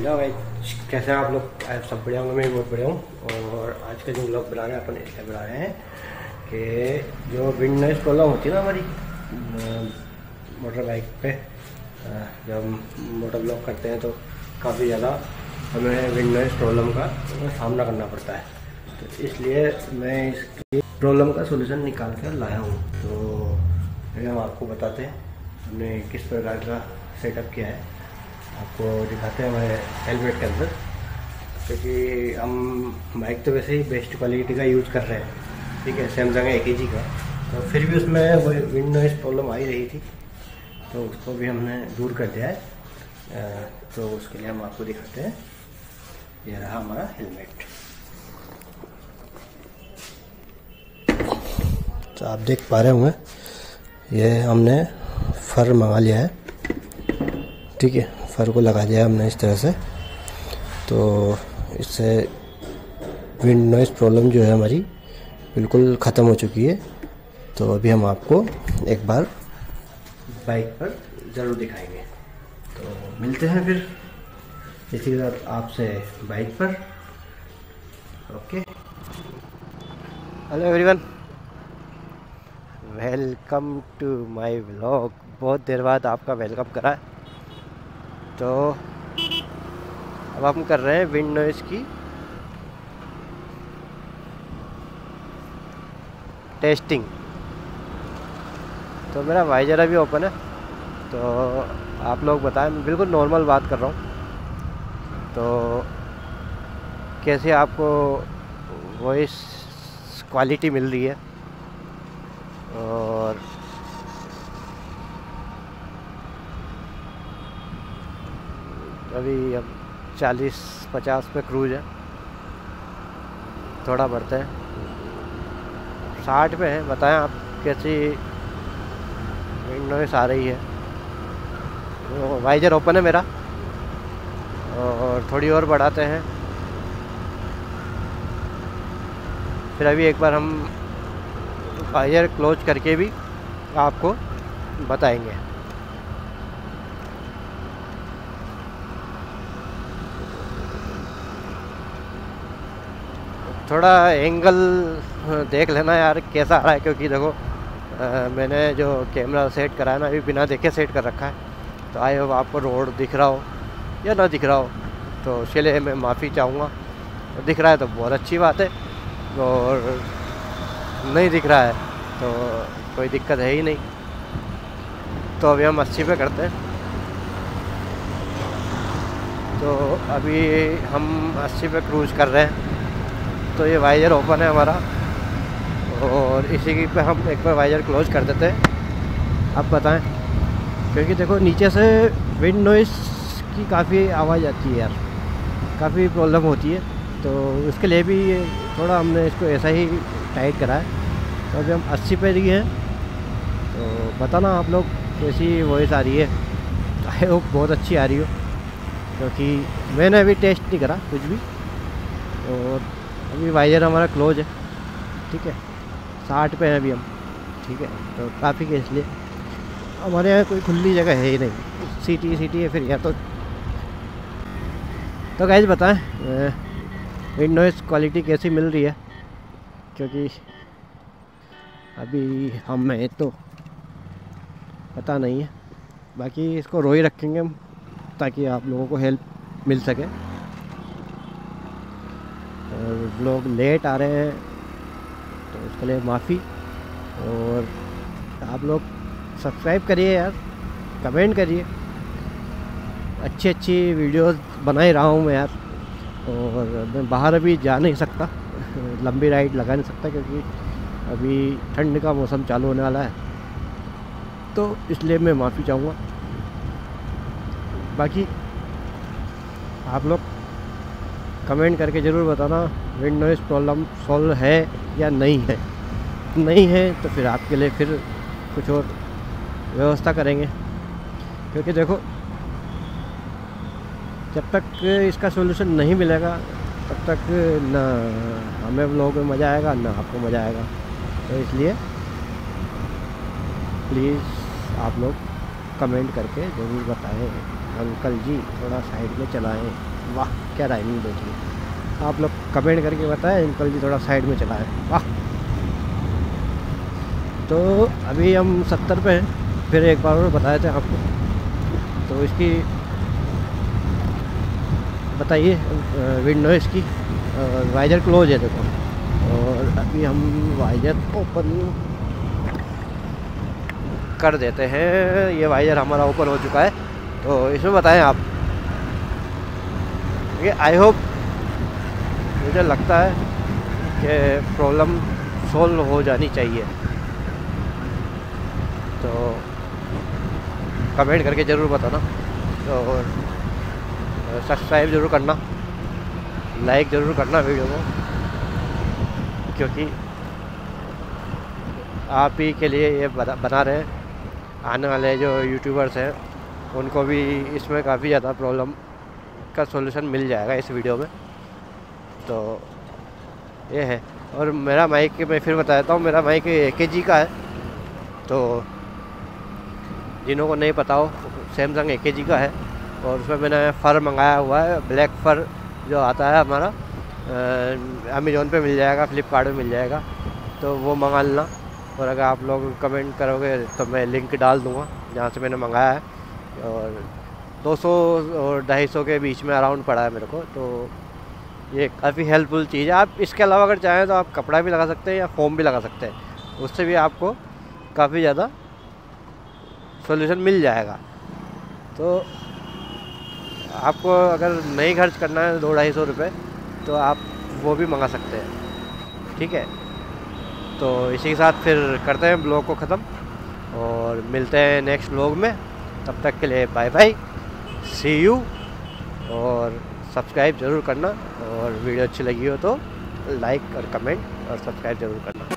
Hello भाई, कैसे हैं आप लोग? सब बढ़िया होंगे, मैं भी बहुत बढ़िया हूँ। और आज का जो ब्लॉग बना रहे हैं अपन इसलिए बना रहे हैं कि जो विंड नॉइज़ प्रॉब्लम होती है ना हमारी मोटर बाइक पे, जब हम मोटर ब्लॉक करते हैं तो काफ़ी ज़्यादा हमें विंड नॉइज़ प्रॉब्लम का सामना करना पड़ता है। तो इसलिए मैं इसकी प्रॉब्लम का सोल्यूशन निकाल कर लाया हूँ। तो हम आपको बताते हैं हमने किस प्रकार का सेटअप किया है, आपको दिखाते हैं हमारे हेलमेट के अंदर। क्योंकि हम बाइक तो वैसे ही बेस्ट क्वालिटी का यूज़ कर रहे हैं, ठीक है, सैमसंग AKG का, तो फिर भी उसमें वो विंड नॉइज़ प्रॉब्लम आ ही रही थी, तो उसको भी हमने दूर कर दिया है। तो उसके लिए हम आपको दिखाते हैं, ये रहा हमारा हेलमेट। तो आप देख पा रहे होंगे ये हमने फर मंगा लिया है, ठीक है, फर को लगा दिया हमने इस तरह से। तो इससे विंड नॉइज़ प्रॉब्लम जो है हमारी बिल्कुल ख़त्म हो चुकी है। तो अभी हम आपको एक बार बाइक पर ज़रूर दिखाएंगे। तो मिलते हैं फिर इसी के साथ आपसे बाइक पर। Okay, hello everyone, welcome to my vlog. बहुत देर बाद आपका वेलकम करा है। तो अब हम कर रहे हैं विंड नॉइज़ की टेस्टिंग। तो मेरा वाइजर अभी ओपन है, तो आप लोग बताएं, मैं बिल्कुल नॉर्मल बात कर रहा हूँ। तो कैसे आपको वॉइस क्वालिटी मिल रही है, और अभी अब 40-50 पे क्रूज है, थोड़ा बढ़ते हैं, 60 पे है। बताएं आप कैसी विंड नॉइज़ आ रही है। तो वाइजर ओपन है मेरा, और थोड़ी और बढ़ाते हैं। फिर अभी एक बार हम वाइजर क्लोज करके भी आपको बताएंगे। थोड़ा एंगल देख लेना यार कैसा आ रहा है, क्योंकि देखो मैंने जो कैमरा सेट करा है ना, अभी बिना देखे सेट कर रखा है। तो आई होप आपको रोड दिख रहा हो या ना दिख रहा हो, तो उसके लिए मैं माफ़ी चाहूँगा। दिख रहा है तो बहुत अच्छी बात है, और नहीं दिख रहा है तो कोई दिक्कत है ही नहीं। तो अभी हम 80 पे करते हैं। तो अभी हम 80 पे क्रूज कर रहे हैं। तो ये वाइजर ओपन है हमारा, और इसी पे हम एक बार वाइजर क्लोज कर देते हैं। आप बताएं, क्योंकि देखो नीचे से विंड नॉइज़ की काफ़ी आवाज़ आती है यार, काफ़ी प्रॉब्लम होती है। तो उसके लिए भी थोड़ा हमने इसको ऐसा ही टाइट करा है। तो अभी हम 80 पे ही हैं। तो बताना आप लोग कैसी वॉइस आ रही है। आई होप बहुत अच्छी आ रही हो, क्योंकि मैंने अभी टेस्ट नहीं करा कुछ भी। और अभी वाइजर हमारा क्लोज है, ठीक है, 60 पे हैं अभी हम, ठीक है। तो ट्रैफिक है, इसलिए हमारे यहाँ कोई खुली जगह है ही नहीं, सिटी है फिर यहाँ। तो गाइस बताएं विंड नॉइज़ क्वालिटी कैसी मिल रही है, क्योंकि अभी हमें तो पता नहीं है। बाकी इसको रोई रखेंगे हम, ताकि आप लोगों को हेल्प मिल सके। और लोग लेट आ रहे हैं तो उसके लिए माफ़ी। और आप लोग सब्सक्राइब करिए यार, कमेंट करिए। अच्छी वीडियोस बना ही रहा हूँ मैं यार। और मैं बाहर अभी जा नहीं सकता, लंबी राइड लगा नहीं सकता, क्योंकि अभी ठंड का मौसम चालू होने वाला है। तो इसलिए मैं माफ़ी चाहूँगा। बाकी आप लोग कमेंट करके ज़रूर बताना विंड नॉइज़ प्रॉब्लम सॉल्व है या नहीं है। नहीं है तो फिर आपके लिए फिर कुछ और व्यवस्था करेंगे। क्योंकि देखो, जब तक इसका सॉल्यूशन नहीं मिलेगा तब तक ना हमें लोगों में मज़ा आएगा ना आपको मज़ा आएगा। तो इसलिए प्लीज़ आप लोग कमेंट करके ज़रूर बताएं अंकल जी थोड़ा साइड में चलाएं। वाह क्या राइमिंग देखिए, आप लोग कमेंट करके बताएं अंकल जी थोड़ा साइड में चलाएं। वाह। तो अभी हम 70 पे हैं, फिर एक बार और बताए थे आपको, तो इसकी बताइए विंड नॉइज़ की। वाइजर क्लोज है देखो, और अभी हम वाइजर ओपन कर देते हैं। ये वाइजर हमारा ओपन हो चुका है, तो इसमें बताएं आप। ये आई होप, मुझे लगता है कि प्रॉब्लम सॉल्व हो जानी चाहिए, तो कमेंट करके ज़रूर बताना, और सब्सक्राइब ज़रूर करना, लाइक ज़रूर करना वीडियो को, क्योंकि आप ही के लिए ये बना रहे हैं। आने वाले जो यूट्यूबर्स हैं उनको भी इसमें काफ़ी ज़्यादा प्रॉब्लम का सॉल्यूशन मिल जाएगा इस वीडियो में, तो ये है। और मेरा माइक मैं फिर बता देता हूँ, मेरा माइक AKG का है, तो जिन्हों को नहीं पता हो सैमसंग AKG का है, और उसमें मैंने फ़र मंगाया हुआ है, ब्लैक फ़र जो आता है हमारा, अमेज़ॉन पे मिल जाएगा, फ्लिपकार्ट में मिल जाएगा, तो वो मंगा लेना। और अगर आप लोग कमेंट करोगे तो मैं लिंक डाल दूँगा जहाँ से मैंने मंगाया है, और 200 और 250 के बीच में अराउंड पड़ा है मेरे को, तो ये काफ़ी हेल्पफुल चीज़ है। आप इसके अलावा अगर चाहें तो आप कपड़ा भी लगा सकते हैं या फोम भी लगा सकते हैं, उससे भी आपको काफ़ी ज़्यादा सॉल्यूशन मिल जाएगा। तो आपको अगर नहीं खर्च करना है 200-250 रुपये, तो आप वो भी मंगा सकते हैं, ठीक है। तो इसी के साथ फिर करते हैं ब्लॉग को ख़त्म, और मिलते हैं नेक्स्ट ब्लॉग में। तब तक के लिए बाय बाय, सी यू, और सब्सक्राइब ज़रूर करना, और वीडियो अच्छी लगी हो तो लाइक और कमेंट और सब्सक्राइब ज़रूर करना।